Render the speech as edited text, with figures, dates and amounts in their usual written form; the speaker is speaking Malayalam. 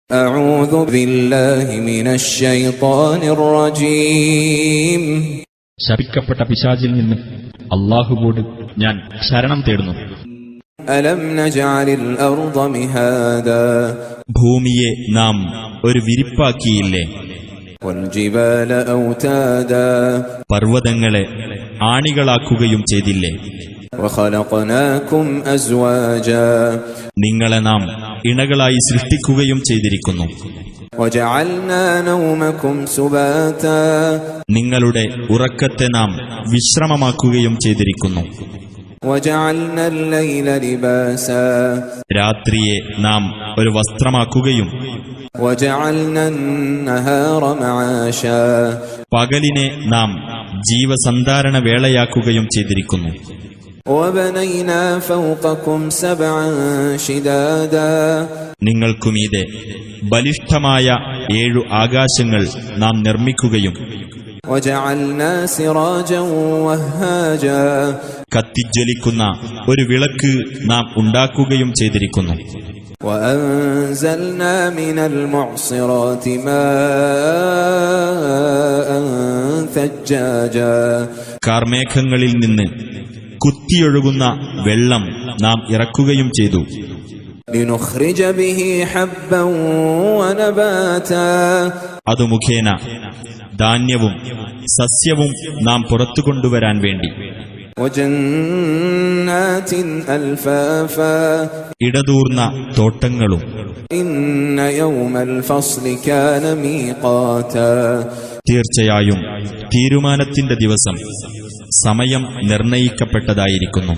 أعوذ بالله من الشيطان الرجيم ശപിക്കപ്പെട്ട പിശാചിൽ നിന്ന് അല്ലാഹുവോട് ഞാൻ ശരണം തേടുന്നു. ألم نجعل الأرض مهادا ഭൂമിയെ നാം ഒരു വിരിപ്പാക്കിയില്ലേ? والجبال أوتادا പർവ്വതങ്ങളെ ആണികളാക്കുകയും ചെയ്തില്ലേ? وخلقناكم أزواجا നിങ്ങളെ നാം ഇണകളായി സൃഷ്ടിക്കുകയും ചെയ്തിരിക്കുന്നു. وجعلنا نومكم سباتا നിങ്ങളുടെ ഉറക്കത്തെ നാം വിശ്രമമാക്കുകയും ചെയ്തിരിക്കുന്നു. وجعلنا الليل لباسا രാത്രിയെ നാം ഒരു വസ്ത്രമാക്കുകയും وجعلنا النهار معاشا പകലിനെ നാം ജീവസന്ധാരണ വേളയാക്കുകയും ചെയ്തിരിക്കുന്നു. وبنينا فوقكم سبعا شدادا നിങ്ങൾക്കുമീതെ ബലിഷ്ഠമായ 7 ആകാശങ്ങൾ നാം നിർമ്മിക്കുകയും وجعلنا سراجا وهاجا കത്തിജ്വലിക്കുന്ന ഒരു വിളക്ക് നാം ഉണ്ടാക്കുകയും ചെയ്തിരിക്കുന്നു. وأنزلنا من المعصرات ماء ثجاجا കാർമേഘങ്ങളിൽ നിന്ന് കുത്തിയൊഴുകുന്ന വെള്ളം നാം ഇറക്കുകയും ചെയ്തു. لنخرج به حبا ونباتا അതു മുഖേന ധാന്യവും സസ്യവും നാം പുറത്തു കൊണ്ടുവരാൻ വേണ്ടി وجنات ألفافا ഇടതൂർന്ന തോട്ടങ്ങളും إن يوم الفصل كان ميقاتا തീർച്ചയായും തീരുമാനത്തിന്റെ ദിവസം സമയം നിർണയിക്കപ്പെട്ടതായിരിക്കുന്നു.